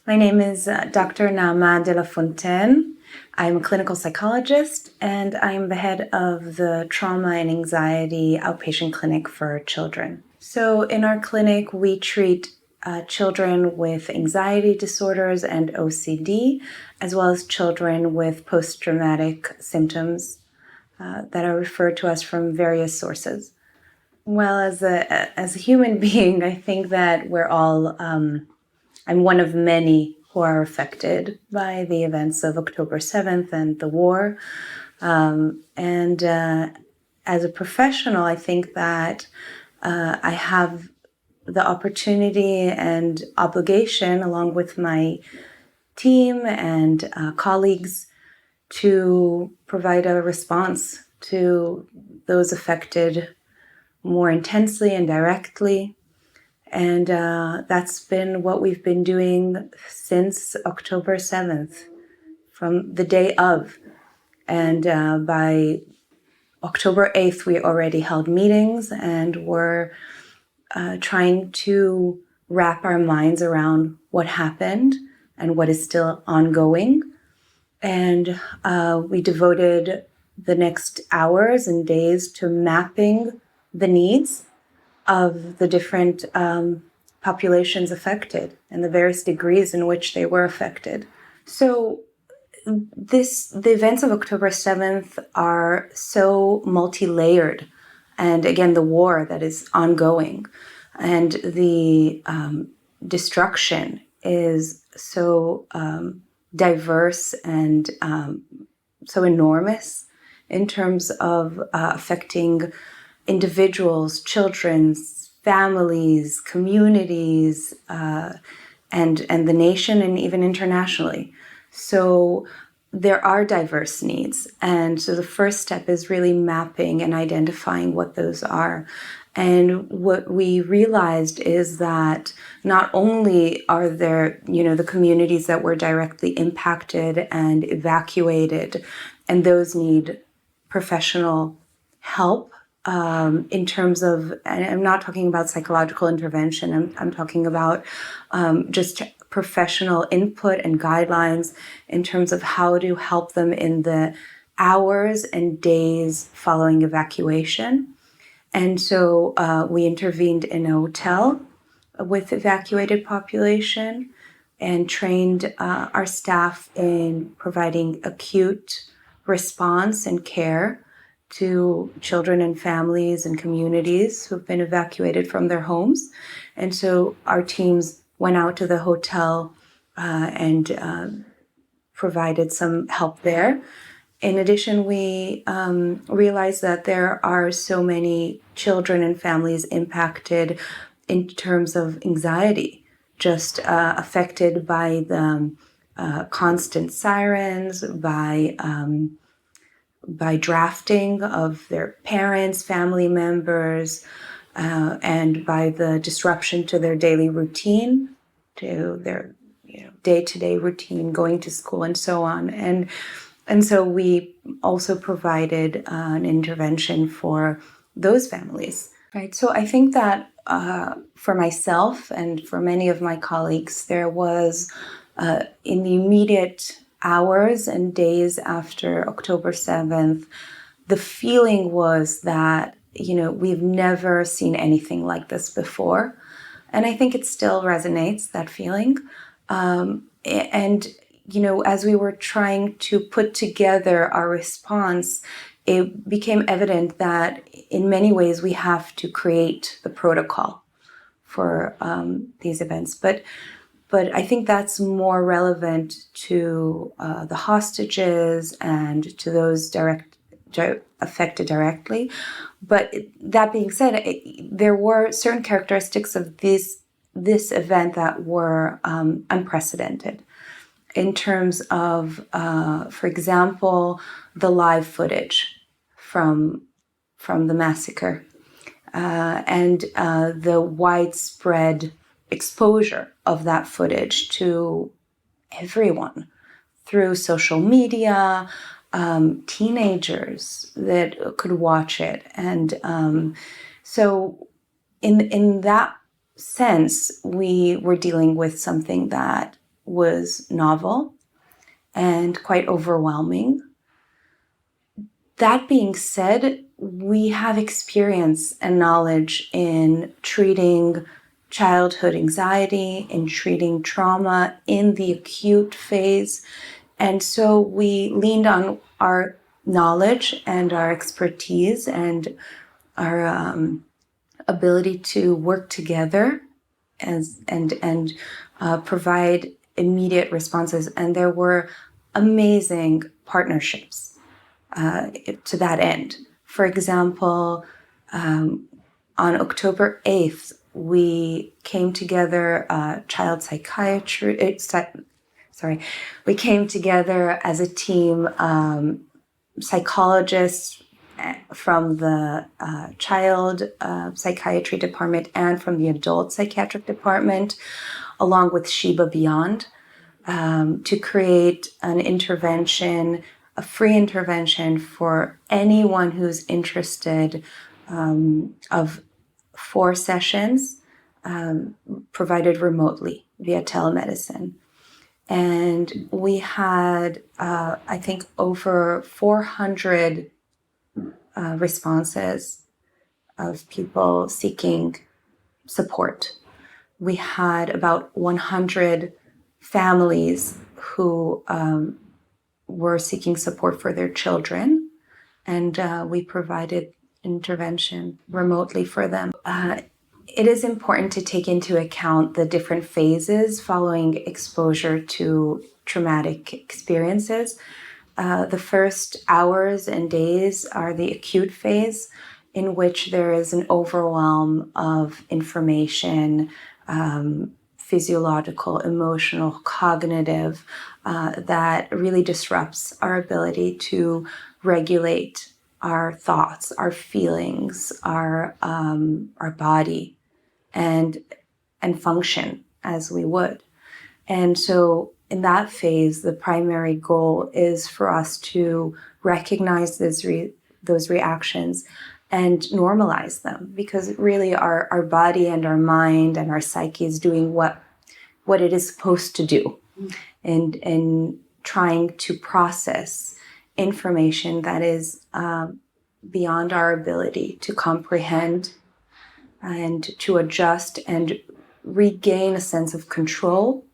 My name is Dr. Naama de la Fontaine. I'm a clinical psychologist, and I'm the head of the Trauma and Anxiety Outpatient Clinic for Children. So in our clinic, we treat children with anxiety disorders and OCD, as well as children with post-traumatic symptoms that are referred to us from various sources. Well, as a human being, I think that we're all... I'm one of many who are affected by the events of October 7th and the war. As a professional, I think that I have the opportunity and obligation, along with my team and colleagues, to provide a response to those affected more intensely and directly. And that's been what we've been doing since October 7th, from the day of. And by October 8th, we already held meetings and were trying to wrap our minds around what happened and what is still ongoing. And we devoted the next hours and days to mapping the needs of the different populations affected and the various degrees in which they were affected. So the events of October 7th are so multi-layered. And again, the war that is ongoing and the destruction is so diverse and so enormous in terms of affecting individuals, children, families, communities, and the nation, and even internationally. So there are diverse needs. And so the first step is really mapping and identifying what those are. And what we realized is that not only are there, the communities that were directly impacted and evacuated, and those need professional help, in terms of, and I'm not talking about psychological intervention, I'm talking about just professional input and guidelines in terms of how to help them in the hours and days following evacuation. And so we intervened in a hotel with evacuated population and trained our staff in providing acute response and care to children and families and communities who've been evacuated from their homes. And so our teams went out to the hotel and provided some help there. In addition, we realized that there are so many children and families impacted in terms of anxiety, just affected by the constant sirens, by drafting of their parents, family members, and by the disruption to their daily routine, to their day-to-day routine, going to school and so on. And so we also provided an intervention for those families, right? So I think that for myself and for many of my colleagues, there was in the immediate hours and days after October 7th, the feeling was that, we've never seen anything like this before. And I think it still resonates, that feeling. As we were trying to put together our response, it became evident that in many ways we have to create the protocol for these events. But I think that's more relevant to the hostages and to those affected directly. But that being said, there were certain characteristics of this event that were unprecedented in terms of, for example, the live footage from the massacre and the widespread exposure of that footage to everyone through social media, teenagers that could watch it. And so in that sense, we were dealing with something that was novel and quite overwhelming. That being said, we have experience and knowledge in treating childhood anxiety, in treating trauma in the acute phase. And so we leaned on our knowledge and our expertise and our ability to work together and provide immediate responses. And there were amazing partnerships to that end. For example, on October 8th, we came together, we came together as a team, psychologists from the child psychiatry department and from the adult psychiatric department, along with Sheba Beyond, to create an intervention, a free intervention for anyone who's interested, of 4 sessions provided remotely via telemedicine. And we had, I think, over 400 responses of people seeking support. We had about 100 families who were seeking support for their children, and we provided intervention remotely for them. It is important to take into account the different phases following exposure to traumatic experiences. The first hours and days are the acute phase, in which there is an overwhelm of information, physiological, emotional, cognitive, that really disrupts our ability to regulate our thoughts, our feelings, our body, and function as we would. And so in that phase, the primary goal is for us to recognize those reactions and normalize them, because really our body and our mind and our psyche is doing what it is supposed to do, and trying to process information that is beyond our ability to comprehend and to adjust and regain a sense of control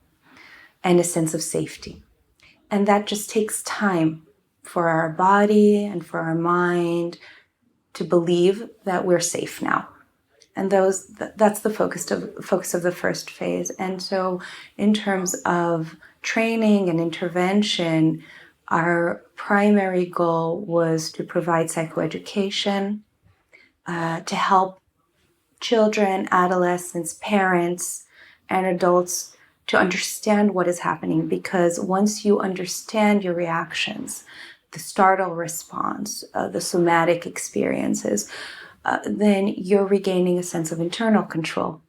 and a sense of safety. And that just takes time for our body and for our mind to believe that we're safe now. And that's the focus of the first phase. And so in terms of training and intervention, our primary goal was to provide psychoeducation, to help children, adolescents, parents, and adults to understand what is happening. Because once you understand your reactions, the startle response, the somatic experiences, then you're regaining a sense of internal control.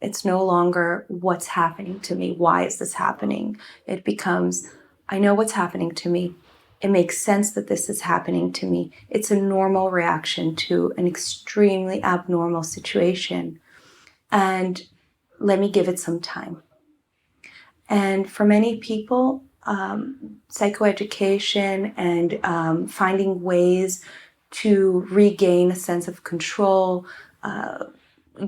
It's no longer what's happening to me, why is this happening? It becomes, I know what's happening to me. It makes sense that this is happening to me. It's a normal reaction to an extremely abnormal situation. And let me give it some time. And for many people, psychoeducation and finding ways to regain a sense of control,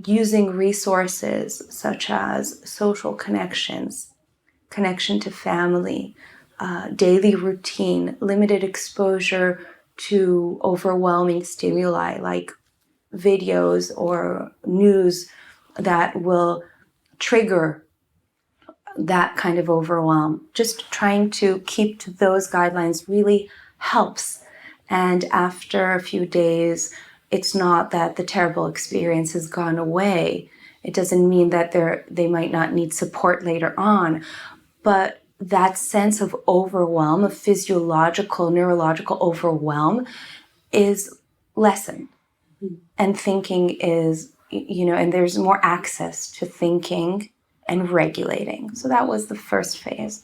using resources such as social connections, connection to family, daily routine, limited exposure to overwhelming stimuli like videos or news that will trigger that kind of overwhelm. Just trying to keep to those guidelines really helps. And after a few days, it's not that the terrible experience has gone away. It doesn't mean that they might not need support later on, but that sense of overwhelm, of physiological, neurological overwhelm, is lessened. And thinking is, and there's more access to thinking and regulating. So that was the first phase.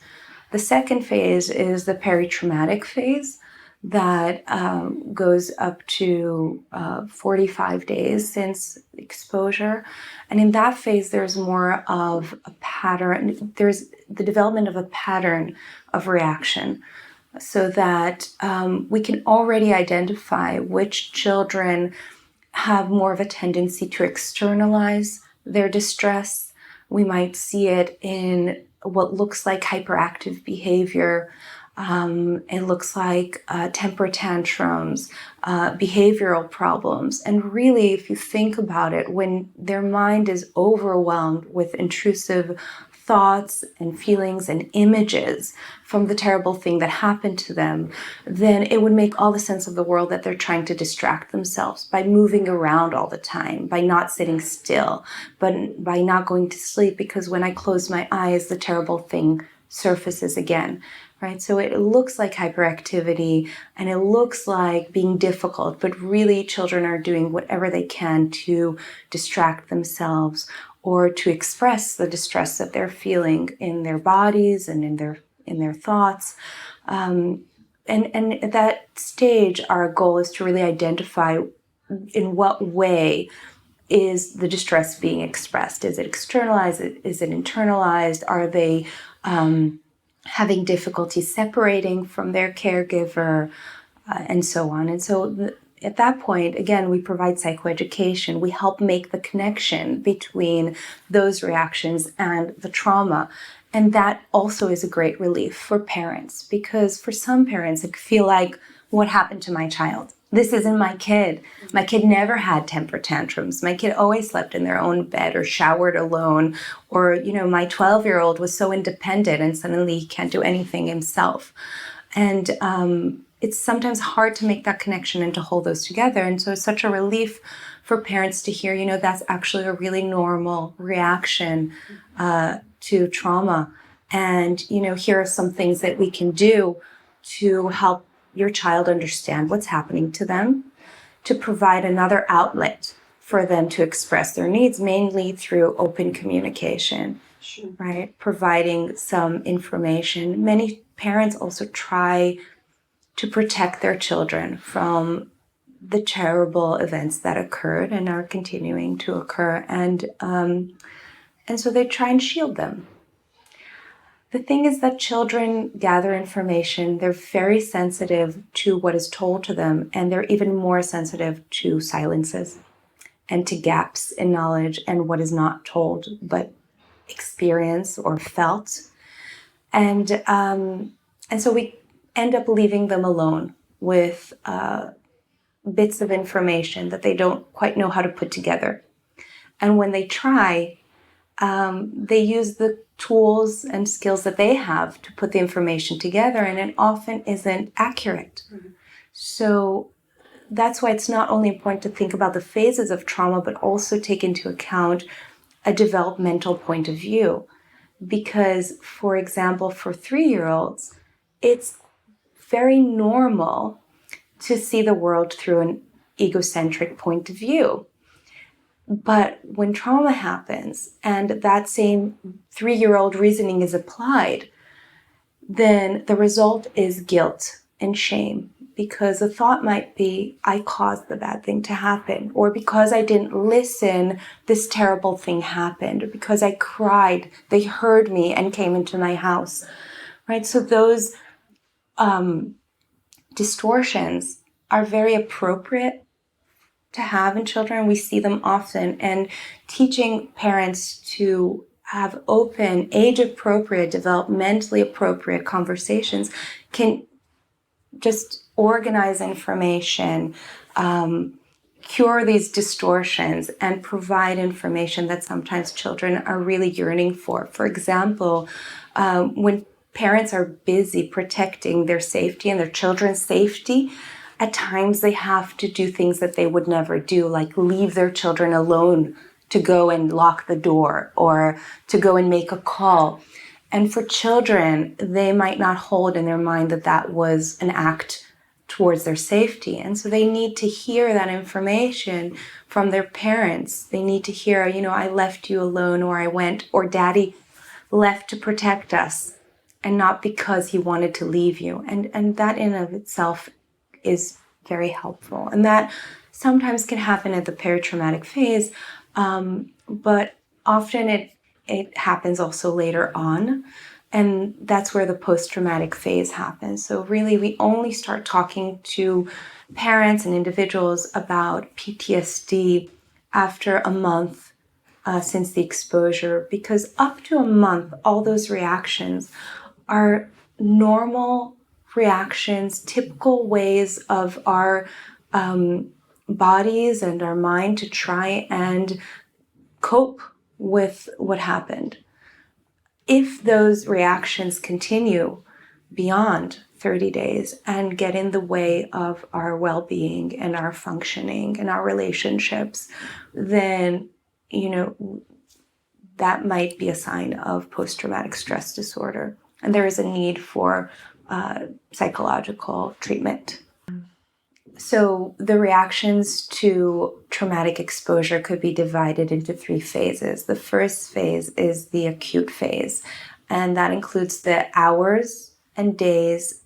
The second phase is the peritraumatic phase. that goes up to 45 days since exposure. And in that phase, there's more of a pattern. There's the development of a pattern of reaction, so that we can already identify which children have more of a tendency to externalize their distress. We might see it in what looks like hyperactive behavior. It looks like temper tantrums, behavioral problems. And really, if you think about it, when their mind is overwhelmed with intrusive thoughts and feelings and images from the terrible thing that happened to them, then it would make all the sense of the world that they're trying to distract themselves by moving around all the time, by not sitting still, but by not going to sleep, because when I close my eyes, the terrible thing surfaces again. Right? So it looks like hyperactivity and it looks like being difficult, but really children are doing whatever they can to distract themselves or to express the distress that they're feeling in their bodies and in their thoughts. And at that stage, our goal is to really identify in what way is the distress being expressed. Is it externalized? Is it internalized? Are they having difficulty separating from their caregiver, and so on. And so at that point, again, we provide psychoeducation. We help make the connection between those reactions and the trauma. And that also is a great relief for parents, because for some parents, it can feel like, what happened to my child? This isn't my kid. My kid never had temper tantrums. My kid always slept in their own bed or showered alone. Or, my 12-year-old was so independent and suddenly he can't do anything himself. And it's sometimes hard to make that connection and to hold those together. And so it's such a relief for parents to hear, that's actually a really normal reaction to trauma. And, here are some things that we can do to help your child understand what's happening to them, to provide another outlet for them to express their needs, mainly through open communication, sure. Right? Providing some information. Many parents also try to protect their children from the terrible events that occurred and are continuing to occur. And so they try and shield them. The thing is that children gather information. They're very sensitive to what is told to them, and they're even more sensitive to silences and to gaps in knowledge and what is not told but experienced or felt. And so we end up leaving them alone with bits of information that they don't quite know how to put together. And when they try, they use the tools and skills that they have to put the information together, and it often isn't accurate. Mm-hmm. So that's why it's not only important to think about the phases of trauma, but also take into account a developmental point of view. Because, for example, for 3-year-olds, it's very normal to see the world through an egocentric point of view. But when trauma happens and that same 3-year-old reasoning is applied, then the result is guilt and shame, because the thought might be, I caused the bad thing to happen, or because I didn't listen, this terrible thing happened, or because I cried, they heard me and came into my house, right? So those distortions are very appropriate to have in children. We see them often, and teaching parents to have open, age-appropriate, developmentally appropriate conversations can just organize information, cure these distortions, and provide information that sometimes children are really yearning for. For example, when parents are busy protecting their safety and their children's safety, at times they have to do things that they would never do, like leave their children alone to go and lock the door or to go and make a call. And for children, they might not hold in their mind that that was an act towards their safety. And so they need to hear that information from their parents. They need to hear, I left you alone, or I went, or daddy left to protect us, and not because he wanted to leave you. And that in of itself is very helpful. And that sometimes can happen at the peritraumatic phase, but often it happens also later on. And that's where the post-traumatic phase happens. So really, we only start talking to parents and individuals about PTSD after a month since the exposure, because up to a month, all those reactions are normal reactions, typical ways of our bodies and our mind to try and cope with what happened. If those reactions continue beyond 30 days and get in the way of our well-being and our functioning and our relationships, then, that might be a sign of post-traumatic stress disorder. And there is a need for psychological treatment. So the reactions to traumatic exposure could be divided into 3 phases. The first phase is the acute phase, and that includes the hours and days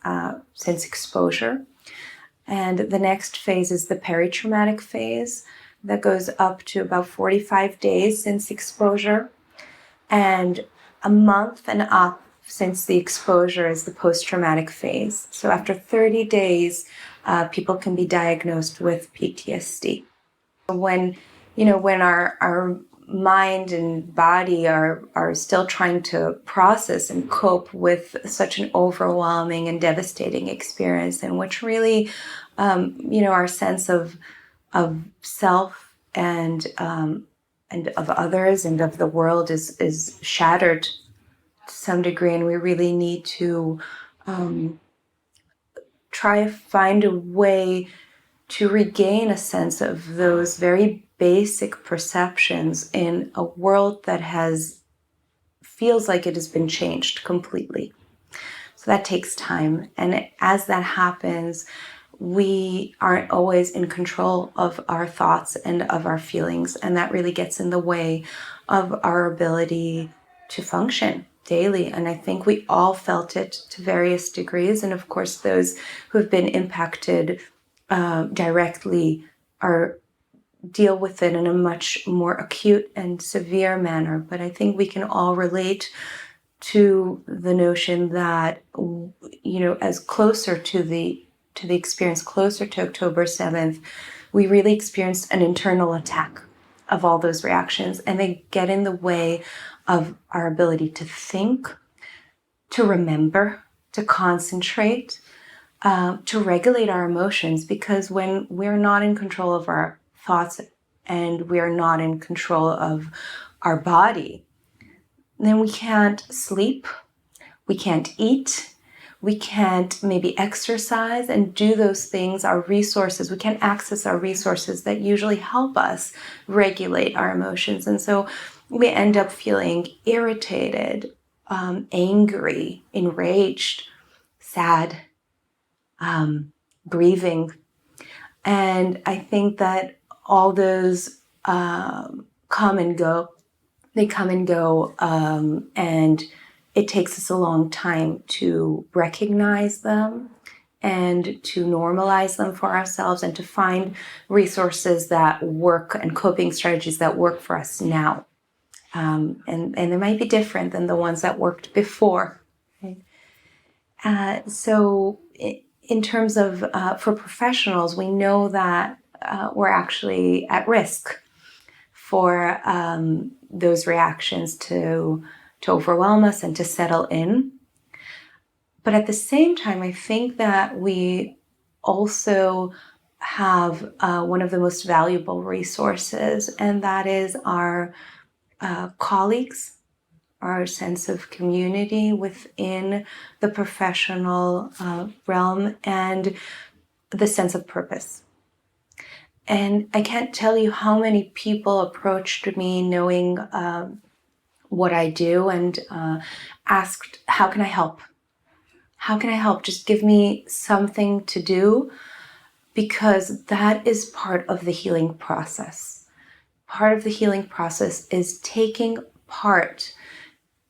since exposure. And the next phase is the peritraumatic phase that goes up to about 45 days since exposure. And a month and up since the exposure is the post-traumatic phase. So after 30 days, people can be diagnosed with PTSD. When our mind and body are still trying to process and cope with such an overwhelming and devastating experience, in which really, our sense of self and of others and of the world is shattered to some degree, and we really need to try to find a way to regain a sense of those very basic perceptions in a world that feels like it has been changed completely. So that takes time. And as that happens, we aren't always in control of our thoughts and of our feelings. And that really gets in the way of our ability to function daily. And I think we all felt it to various degrees. And of course, those who have been impacted directly deal with it in a much more acute and severe manner. But I think we can all relate to the notion that, as closer to the experience, closer to October 7th, we really experienced an internal attack of all those reactions, and they get in the way of our ability to think, to remember, to concentrate, to regulate our emotions, because when we're not in control of our thoughts and we are not in control of our body, then we can't sleep, we can't eat, we can't maybe exercise and do those things, our resources. We can't access our resources that usually help us regulate our emotions. And so we end up feeling irritated, angry, enraged, sad, grieving. And I think that all those come and go. They come and go, and it takes us a long time to recognize them and to normalize them for ourselves and to find resources that work and coping strategies that work for us now. And they might be different than the ones that worked before. Right? So in terms of, for professionals, we know that we're actually at risk for those reactions to overwhelm us and to settle in. But at the same time, I think that we also have one of the most valuable resources, and that is our colleagues, our sense of community within the professional realm, and the sense of purpose. And I can't tell you how many people approached me knowing what I do and asked, how can I help? How can I help? Just give me something to do, because that is part of the healing process. Part of the healing process is taking part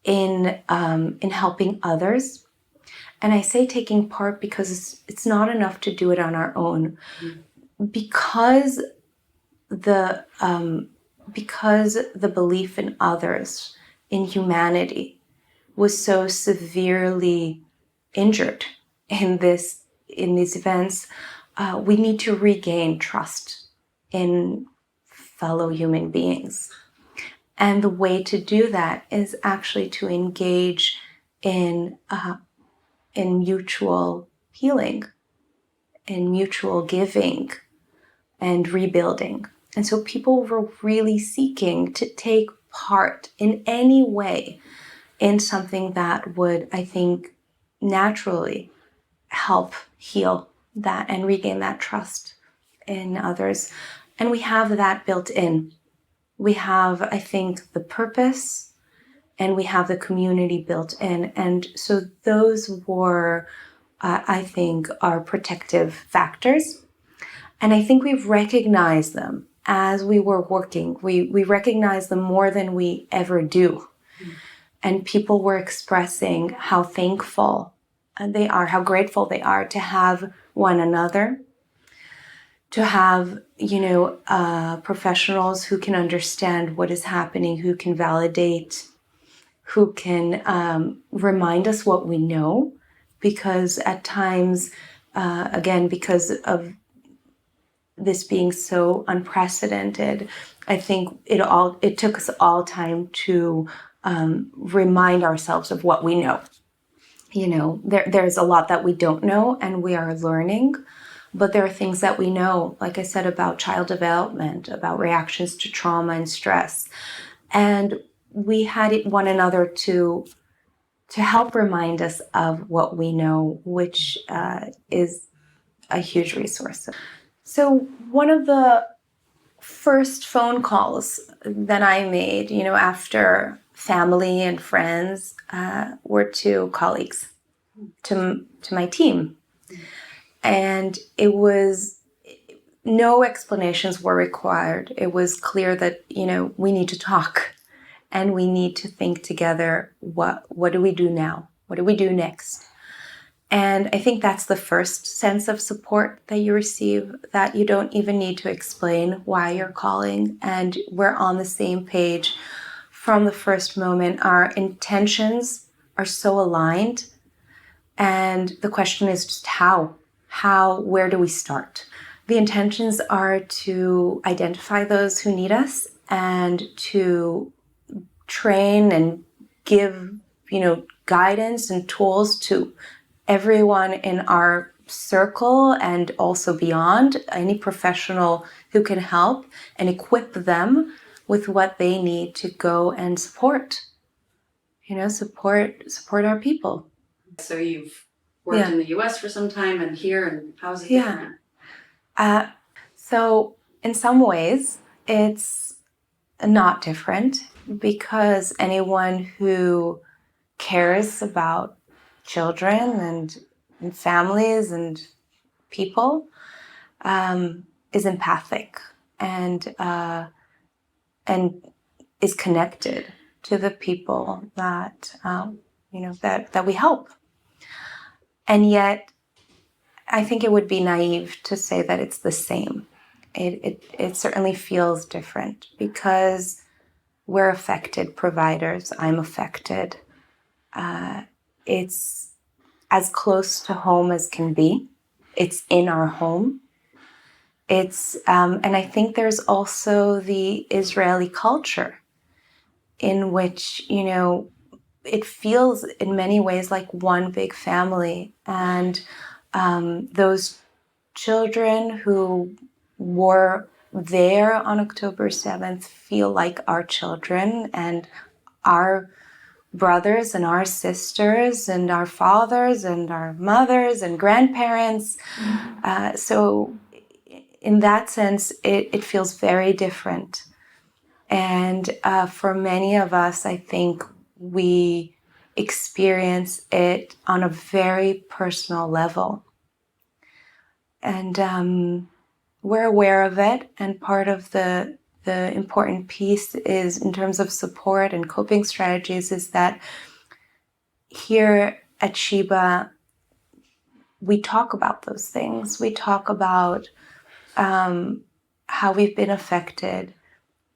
in helping others And I say taking part because it's not enough to do it on our own. Because the belief in others, in humanity, was so severely injured in these events, we need to regain trust in fellow human beings. And the way to do that is actually to engage in mutual healing, in mutual giving and rebuilding. And so people were really seeking to take part in any way in something that would, I think, naturally help heal that and regain that trust in others. And we have that built in. We have, I think, the purpose, and we have the community built in. And so those were, I think, our protective factors. And I think we've recognized them as we were working. We recognized them more than we ever do. And people were expressing how thankful they are, how grateful they are to have one another, to have, professionals who can understand what is happening, who can validate, who can remind us what we know. Because at times, again, because of this being so unprecedented, I think it took us all time to remind ourselves of what we know. There's a lot that we don't know, and we are learning, but there are things that we know, like I said, about child development, about reactions to trauma and stress. And we had one another to help remind us of what we know, which is a huge resource. So one of the first phone calls that I made, after family and friends, were to colleagues, to my team. And it was, no explanations were required. It was clear that, we need to talk and we need to think together, what do we do now? What do we do next? And I think that's the first sense of support that you receive, that you don't even need to explain why you're calling, and we're on the same page from the first moment. Our intentions are so aligned, and the question is just where do we start? The intentions are to identify those who need us and to train and give, guidance and tools to everyone in our circle and also beyond, any professional who can help, and equip them with what they need to go and support our people. So you've worked in the US for some time and here, and how's it different? So in some ways it's not different, because anyone who cares about children and families and people is empathic and is connected to the people that that we help. And yet, I think it would be naive to say that it's the same. It certainly feels different, because we're affected providers. I'm affected. It's as close to home as can be. It's in our home. It's and I think there's also the Israeli culture, in which it feels in many ways like one big family, and those children who were there on October 7th feel like our children and our brothers and our sisters and our fathers and our mothers and grandparents. So in that sense, it feels very different. And for many of us, I think we experience it on a very personal level. And we're aware of it. And part of the important piece is, in terms of support and coping strategies, is that here at Sheba, we talk about those things. We talk about how we've been affected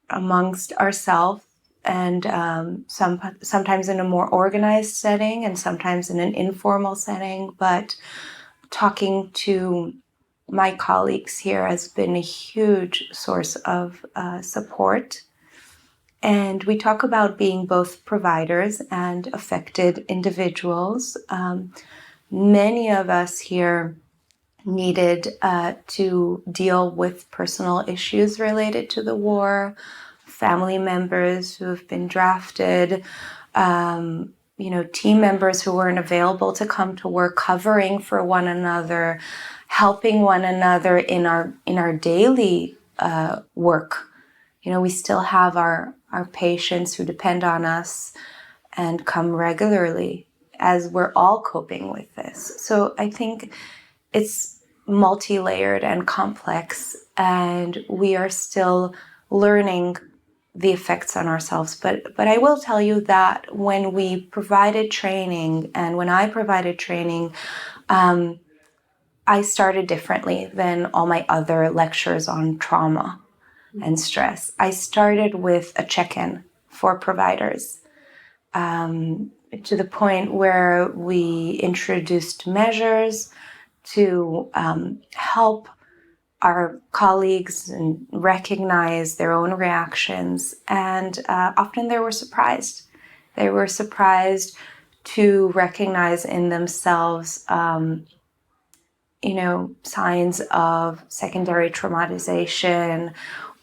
amongst ourselves, and sometimes in a more organized setting and sometimes in an informal setting. But talking to my colleagues here has been a huge source of support. And we talk about being both providers and affected individuals. Many of us here needed to deal with personal issues related to the war, family members who have been drafted, team members who weren't available to come to work, covering for one another, helping one another in our daily work. We still have our patients who depend on us and come regularly, as we're all coping with this. So I think it's multi-layered and complex, and we are still learning the effects on ourselves. But I will tell you that when we provided training, and when I provided training, I started differently than all my other lectures on trauma and stress. I started with a check-in for providers, to the point where we introduced measures to help our colleagues and recognize their own reactions. And often they were surprised. They were surprised to recognize in themselves, signs of secondary traumatization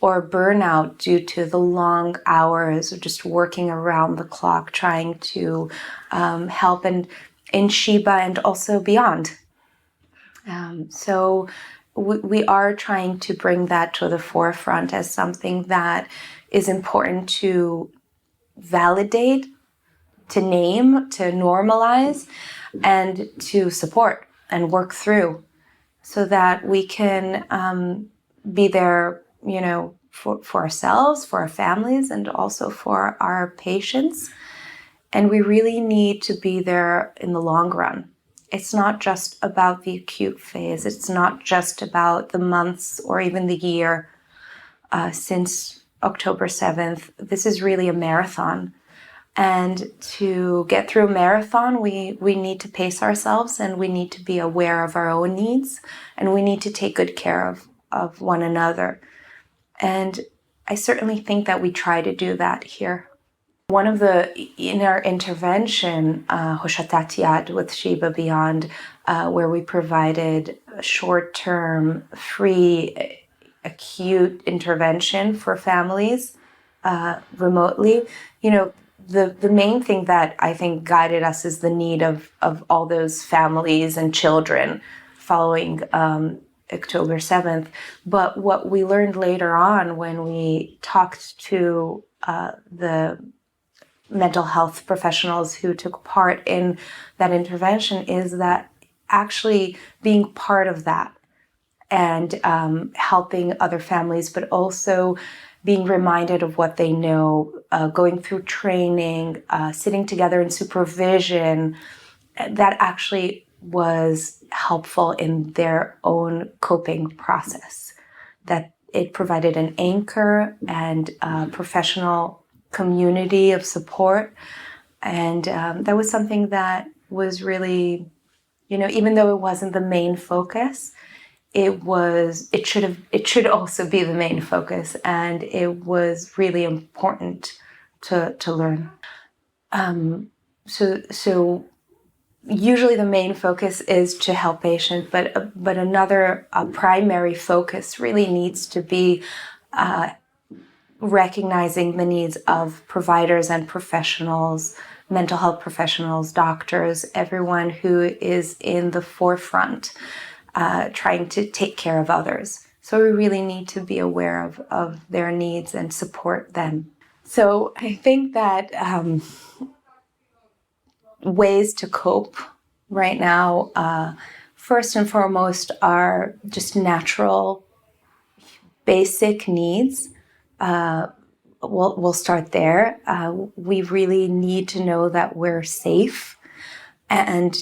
or burnout due to the long hours of just working around the clock, trying to help in Sheba and also beyond. So we are trying to bring that to the forefront as something that is important to validate, to name, to normalize, and to support and work through, so that we can be there, for ourselves, for our families, and also for our patients. And we really need to be there in the long run. It's not just about the acute phase. It's not just about the months or even the year since October 7th. This is really a marathon. And to get through a marathon, we need to pace ourselves, and we need to be aware of our own needs, and we need to take good care of one another. And I certainly think that we try to do that here. One of in our intervention, Hoshatat Yad with Sheba Beyond, where we provided short-term, free, acute intervention for families remotely, the main thing that I think guided us is the need of all those families and children following October 7th. But what we learned later on when we talked to the mental health professionals who took part in that intervention is that actually being part of that and helping other families, but also being reminded of what they know, going through training, sitting together in supervision, that actually was helpful in their own coping process, that it provided an anchor and a professional community of support. And that was something that was really, even though it wasn't the main focus, it should also be the main focus, and it was really important to learn. So usually the main focus is to help patients, but another primary focus really needs to be recognizing the needs of providers and professionals, mental health professionals, doctors, everyone who is in the forefront, trying to take care of others. So we really need to be aware of their needs and support them. So I think that ways to cope right now, first and foremost, are just natural, basic needs. We'll start there. We really need to know that we're safe. And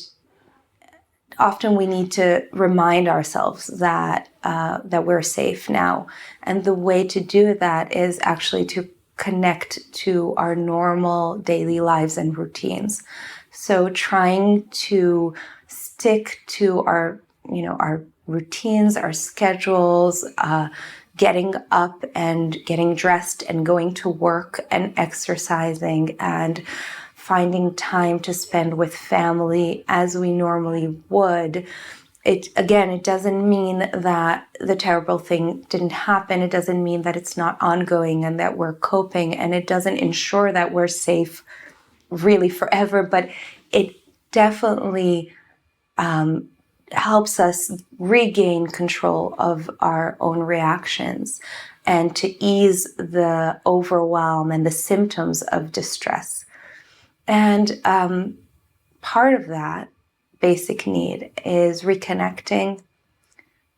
often we need to remind ourselves that that we're safe now. And the way to do that is actually to connect to our normal daily lives and routines. So trying to stick to our routines, our schedules, getting up and getting dressed and going to work and exercising and finding time to spend with family as we normally would. It doesn't mean that the terrible thing didn't happen. It doesn't mean that it's not ongoing and that we're coping, and it doesn't ensure that we're safe really forever, but it definitely helps us regain control of our own reactions and to ease the overwhelm and the symptoms of distress. And part of that basic need is reconnecting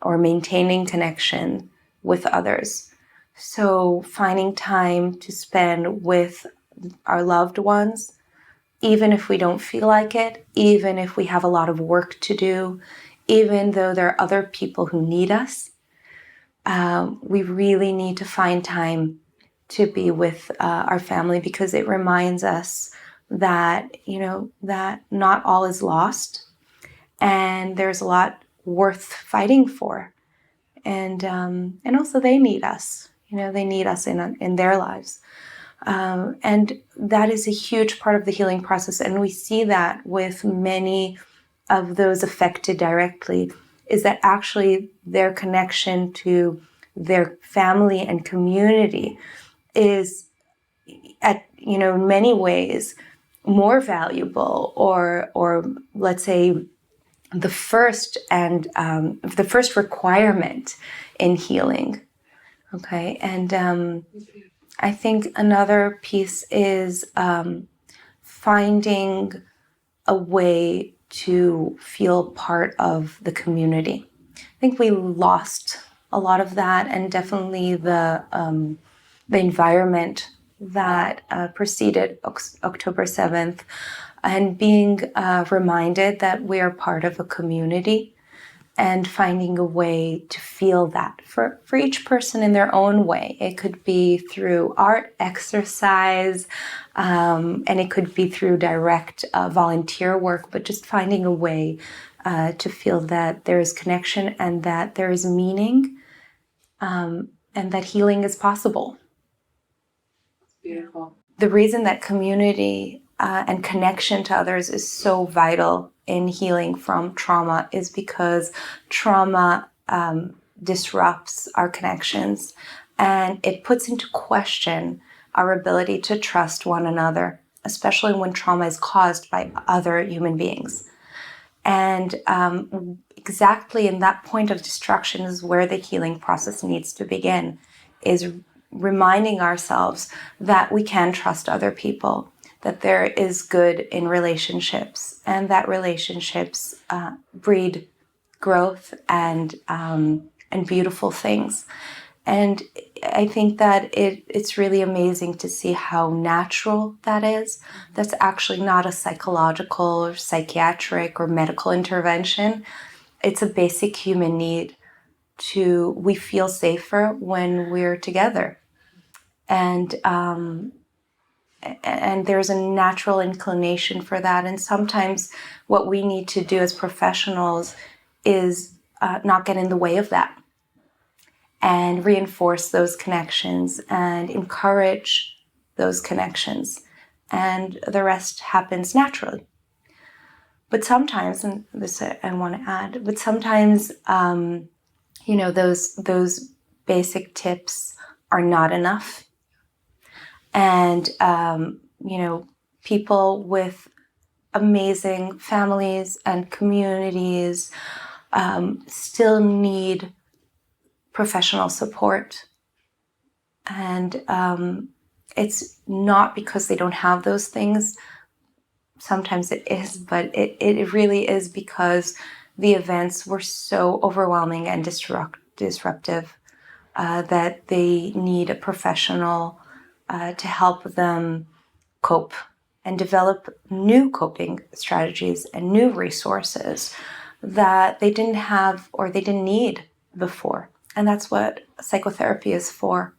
or maintaining connection with others. So finding time to spend with our loved ones, even if we don't feel like it, even if we have a lot of work to do, even though there are other people who need us, we really need to find time to be with our family, because it reminds us that, that not all is lost and there's a lot worth fighting for. And also they need us, they need us in their lives. And that is a huge part of the healing process. And we see that with many of those affected directly, is that actually their connection to their family and community is in many ways more valuable, or let's say the first requirement in healing. Okay. And I think another piece is finding a way to feel part of the community. I think we lost a lot of that, and definitely the environment that preceded October 7th, and being reminded that we are part of a community, and finding a way to feel that for each person in their own way. It could be through art, exercise, and it could be through direct volunteer work, but just finding a way to feel that there is connection and that there is meaning, and that healing is possible. Beautiful. The reason that community and connection to others is so vital in healing from trauma is because trauma disrupts our connections, and it puts into question our ability to trust one another, especially when trauma is caused by other human beings. And exactly in that point of destruction is where the healing process needs to begin, is reminding ourselves that we can trust other people, that there is good in relationships, and that relationships breed growth and beautiful things. And I think that it's really amazing to see how natural that is. That's actually not a psychological or psychiatric or medical intervention. It's a basic human need we feel safer when we're together. And there's a natural inclination for that. And sometimes what we need to do as professionals is not get in the way of that, and reinforce those connections and encourage those connections. And the rest happens naturally. But sometimes, and this I want to add, but sometimes, those basic tips are not enough. And, people with amazing families and communities still need professional support. And it's not because they don't have those things. Sometimes it is, but it really is because the events were so overwhelming and disruptive that they need a professional to help them cope and develop new coping strategies and new resources that they didn't have or they didn't need before. And that's what psychotherapy is for.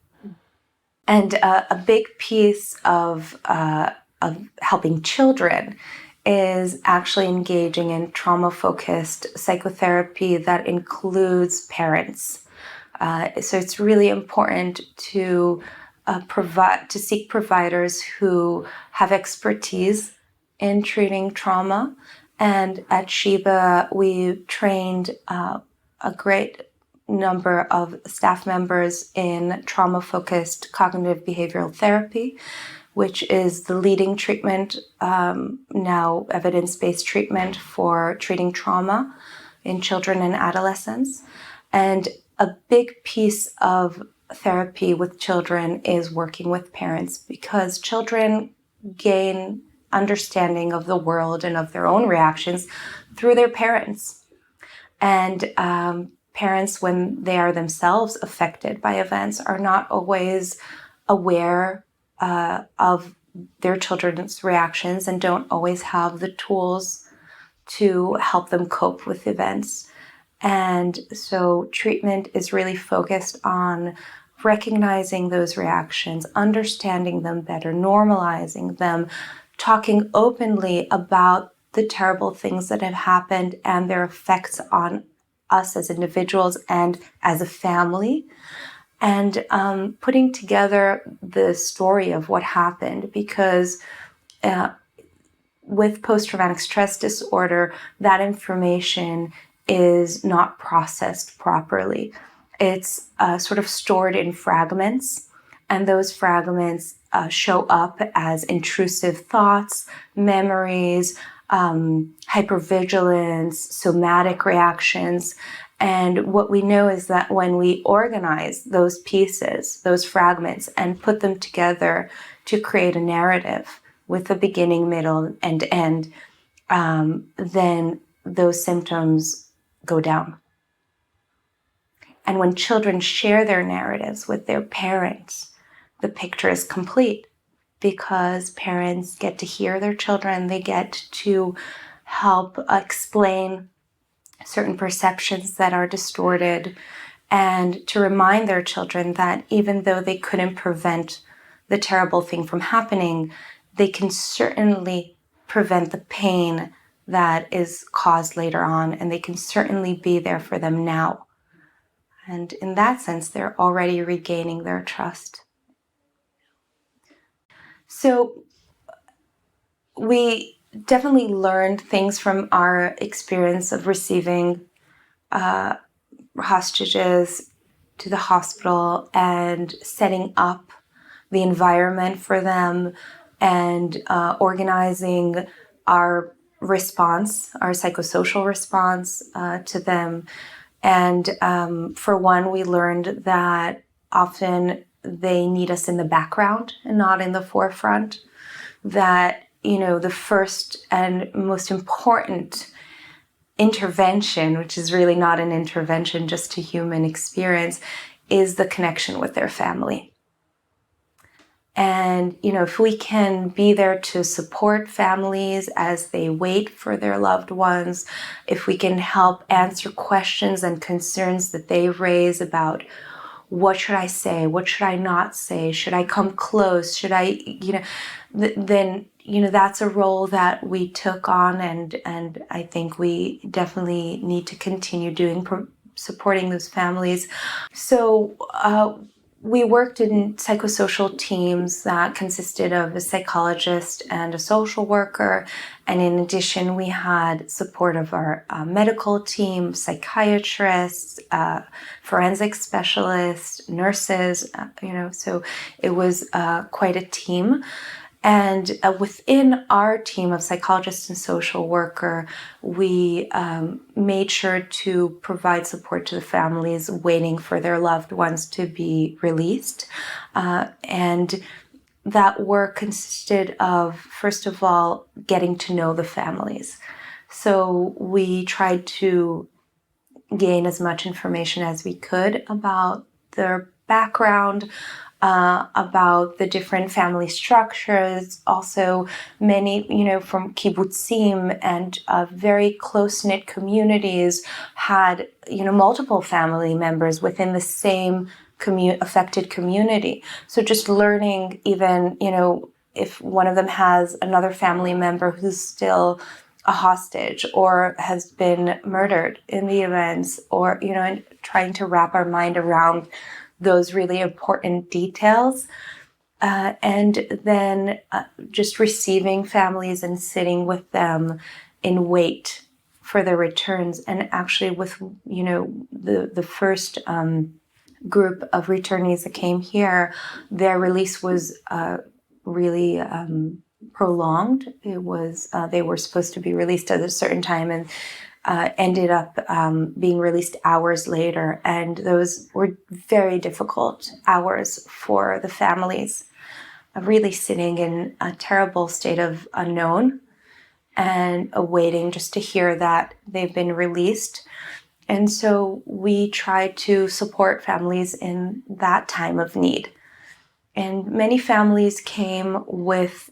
And a big piece of helping children is actually engaging in trauma-focused psychotherapy that includes parents. So it's really important to seek providers who have expertise in treating trauma. And at Sheba, we trained a great number of staff members in trauma-focused cognitive behavioral therapy, which is the leading treatment, now evidence-based treatment for treating trauma in children and adolescents. And a big piece of therapy with children is working with parents, because children gain understanding of the world and of their own reactions through their parents. And parents, when they are themselves affected by events, are not always aware of their children's reactions and don't always have the tools to help them cope with events. And so treatment is really focused on recognizing those reactions, understanding them better, normalizing them, talking openly about the terrible things that have happened and their effects on us as individuals and as a family, and putting together the story of what happened, because with post-traumatic stress disorder, that information is not processed properly. It's sort of stored in fragments, and those fragments show up as intrusive thoughts, memories, hypervigilance, somatic reactions. And what we know is that when we organize those pieces, those fragments, and put them together to create a narrative with a beginning, middle, and end, then those symptoms go down. And when children share their narratives with their parents, the picture is complete, because parents get to hear their children, they get to help explain certain perceptions that are distorted, and to remind their children that even though they couldn't prevent the terrible thing from happening, they can certainly prevent the pain that is caused later on, and they can certainly be there for them now. And in that sense, they're already regaining their trust. So we definitely learned things from our experience of receiving hostages to the hospital and setting up the environment for them, and organizing our response, our psychosocial response to them. And for one, we learned that often they need us in the background and not in the forefront. That, the first and most important intervention, which is really not an intervention, just a human experience, is the connection with their family. And, if we can be there to support families as they wait for their loved ones, if we can help answer questions and concerns that they raise about what should I say, what should I not say, should I come close, should I, then, that's a role that we took on, and I think we definitely need to continue doing, supporting those families. So, we worked in psychosocial teams that consisted of a psychologist and a social worker. And in addition, we had support of our medical team, psychiatrists, forensic specialists, nurses, so it was quite a team. And within our team of psychologists and social worker, we made sure to provide support to the families waiting for their loved ones to be released. And that work consisted of, first of all, getting to know the families. So we tried to gain as much information as we could about their background, about the different family structures. Also, many, from kibbutzim and very close-knit communities had, multiple family members within the same affected community. So just learning even, if one of them has another family member who's still a hostage or has been murdered in the events, or, and trying to wrap our mind around those really important details. And then just receiving families and sitting with them in wait for their returns. And actually with, the first group of returnees that came here, their release was really prolonged. It was they were supposed to be released at a certain time and ended up being released hours later. And those were very difficult hours for the families, really sitting in a terrible state of unknown and awaiting just to hear that they've been released. And so we try to support families in that time of need. And many families came with,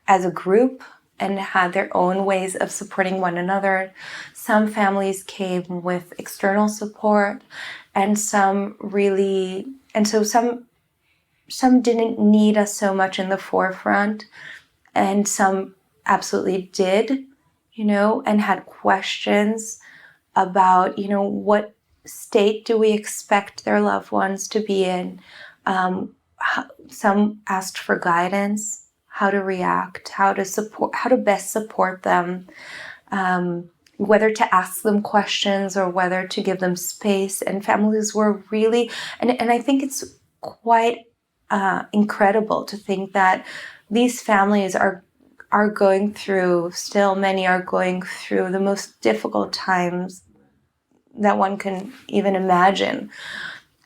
as a group, and had their own ways of supporting one another. Some families came with external support, and some didn't need us so much in the forefront, and some absolutely did, and had questions about, what state do we expect their loved ones to be in. Some asked for guidance, how to react, how to best support them, whether to ask them questions or whether to give them space. And families were really, and I think it's quite incredible to think that these families are going through, still many are going through the most difficult times that one can even imagine.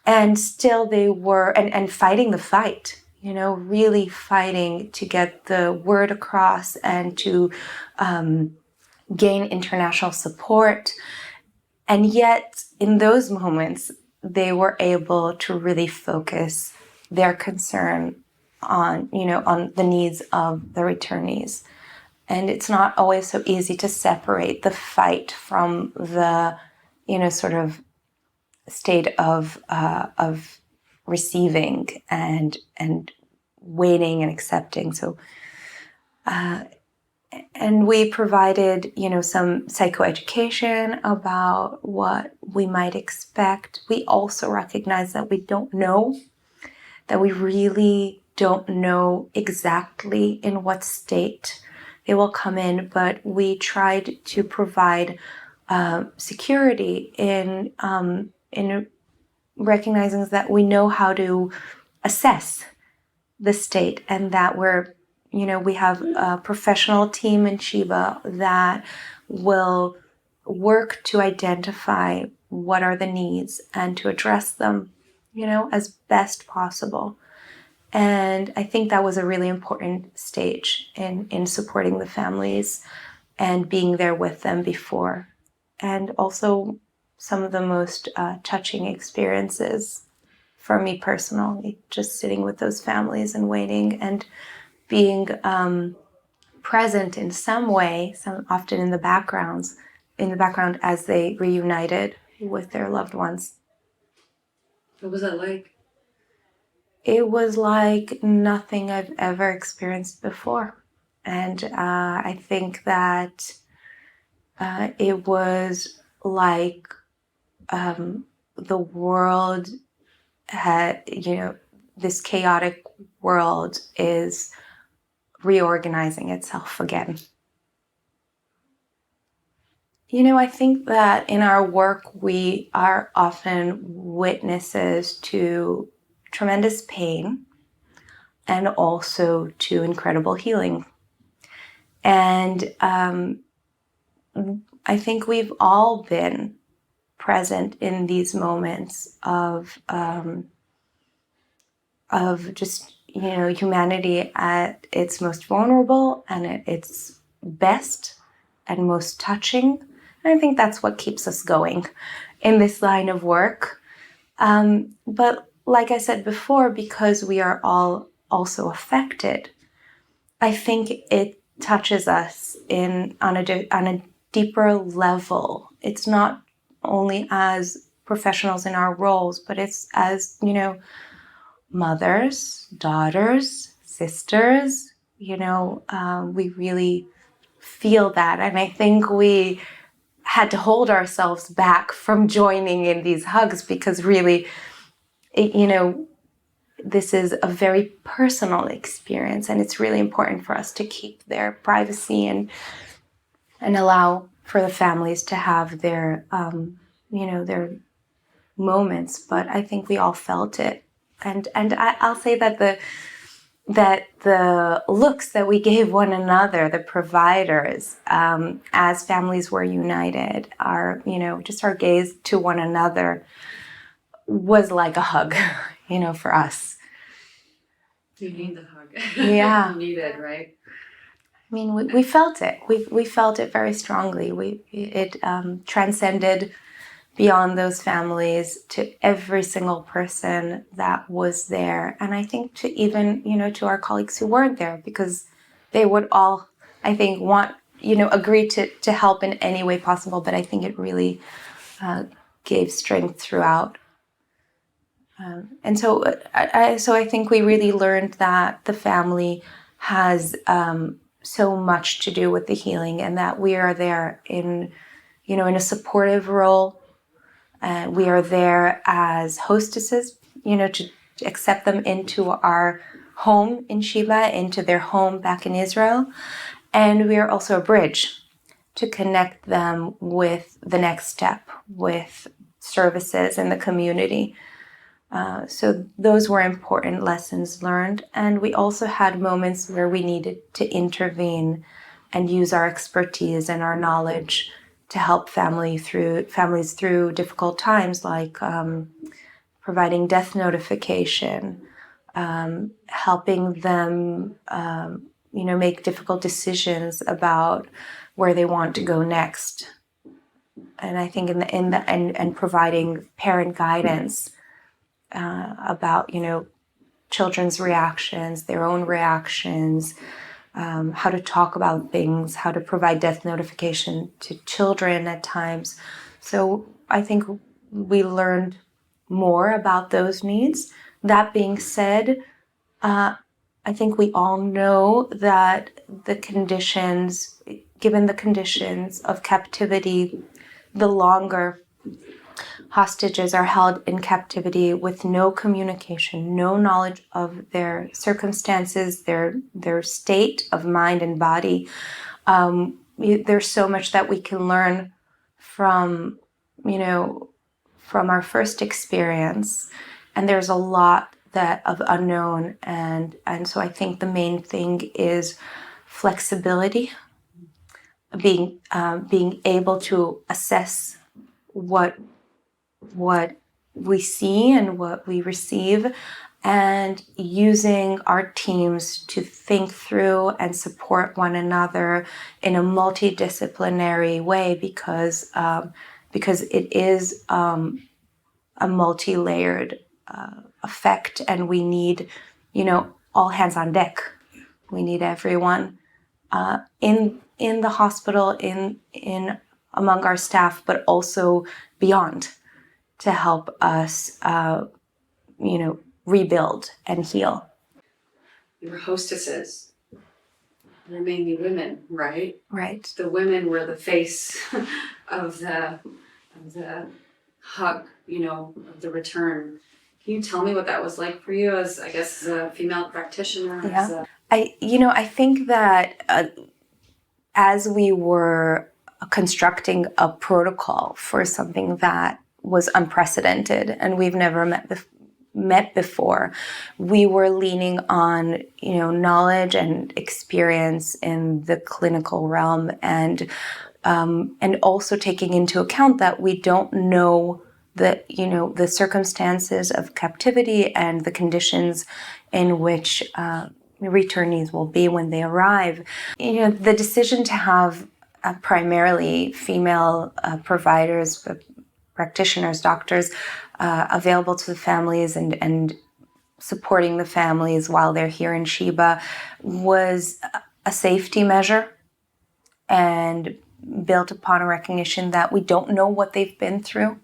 And still they were, and fighting the fight, really fighting to get the word across and to gain international support. And yet in those moments, they were able to really focus their concern on, on the needs of the returnees. And it's not always so easy to separate the fight from the, sort of state of receiving and waiting and accepting. So, and we provided, some psychoeducation about what we might expect. We also recognize that we don't know, that we really don't know exactly in what state they will come in, but we tried to provide security in recognizing that we know how to assess the state, and that we have a professional team in Sheba that will work to identify what are the needs and to address them, as best possible. And I think that was a really important stage in supporting the families and being there with them before. And also some of the most touching experiences for me personally, just sitting with those families and waiting and being present in some way, often in the background as they reunited with their loved ones. What was that like? It was like nothing I've ever experienced before. And I think that it was like the world had, this chaotic world is reorganizing itself again. I think that in our work, we are often witnesses to tremendous pain and also to incredible healing. And I think we've all been present in these moments of just, humanity at its most vulnerable and at its best and most touching. And I think that's what keeps us going in this line of work. But like I said before, because we are all also affected, I think it touches us on a deeper level. It's not only as professionals in our roles, but it's as, mothers, daughters, sisters. We really feel that. And I think we had to hold ourselves back from joining in these hugs because really, this is a very personal experience, and it's really important for us to keep their privacy and allow for the families to have their, their moments. But I think we all felt it, and I'll say that the looks that we gave one another, the providers, as families were united, just our gaze to one another was like a hug, for us. You need the hug. Yeah. You need it, right? I mean, we felt it. We felt it very strongly. It transcended beyond those families to every single person that was there. And I think to even, to our colleagues who weren't there, because they would all, I think, agree to help in any way possible. But I think it really gave strength throughout. And so I think we really learned that the family has so much to do with the healing, and that we are there in a supportive role. We are there as hostesses, to accept them into our home in Sheba, into their home back in Israel. And we are also a bridge to connect them with the next step, with services in the community. So those were important lessons learned. And we also had moments where we needed to intervene and use our expertise and our knowledge to help families through difficult times, like providing death notification, helping them, make difficult decisions about where they want to go next. And I think and providing parent guidance about, children's reactions, their own reactions, how to talk about things, how to provide death notification to children at times. So I think we learned more about those needs. That being said, I think we all know that given the conditions of captivity, the longer hostages are held in captivity with no communication, no knowledge of their circumstances, their state of mind and body. There's so much that we can learn from our first experience, and there's a lot of unknown, and so I think the main thing is flexibility, being able to assess what we see and what we receive, and using our teams to think through and support one another in a multidisciplinary way, because it is a multi-layered effect, and we need all hands on deck. We need everyone in the hospital, in among our staff, but also beyond, to help us, rebuild and heal. You were hostesses. They're mainly women, right? Right. The women were the face of the hug, of the return. Can you tell me what that was like for you as a female practitioner? Yeah. I think that as we were constructing a protocol for something that was unprecedented and we've never met before, we were leaning on knowledge and experience in the clinical realm, and also taking into account that we don't know the circumstances of captivity and the conditions in which returnees will be when they arrive. The decision to have primarily female providers, practitioners, doctors, available to the families and supporting the families while they're here in Sheba was a safety measure and built upon a recognition that we don't know what they've been through,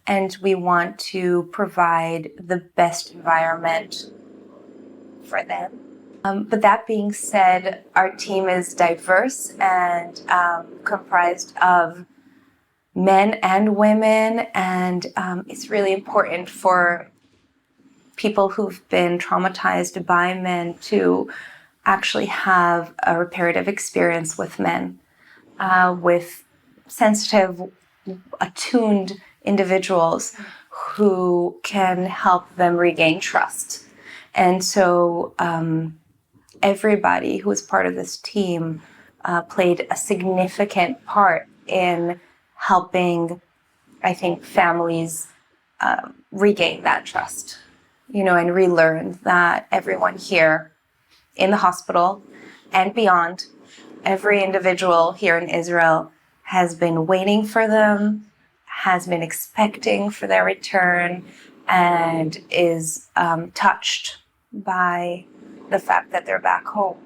and we want to provide the best environment for them. But that being said, our team is diverse and comprised of men and women, and it's really important for people who've been traumatized by men to actually have a reparative experience with men, with sensitive, attuned individuals who can help them regain trust. And so everybody who was part of this team played a significant part in helping, I think, families regain that trust, and relearn that everyone here in the hospital and beyond, every individual here in Israel has been waiting for them, has been expecting for their return, and is touched by the fact that they're back home.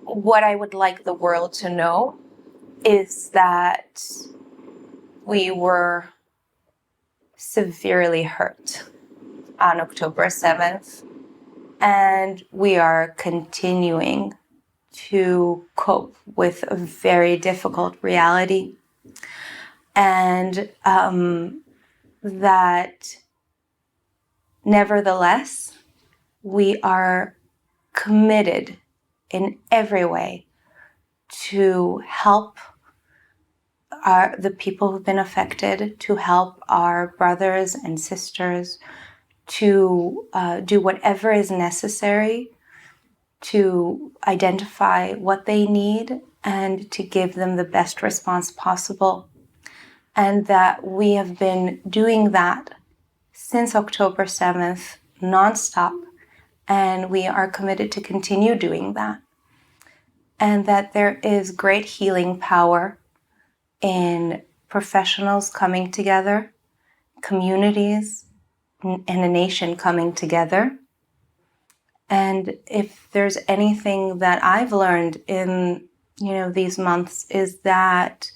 What I would like the world to know is that we were severely hurt on October 7th, and we are continuing to cope with a very difficult reality, and that nevertheless, we are committed in every way to help the people who've been affected, to help our brothers and sisters, to do whatever is necessary to identify what they need and to give them the best response possible. And that we have been doing that since October 7th, nonstop, and we are committed to continue doing that. And that there is great healing power in professionals coming together, communities, and a nation coming together. And if there's anything that I've learned in, these months, is that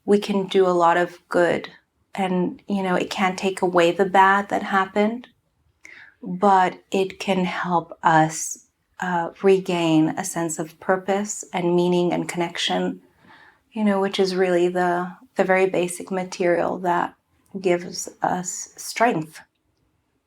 we can do a lot of good. And, it can't take away the bad that happened, but it can help us regain a sense of purpose and meaning and connection, which is really the very basic material that gives us strength.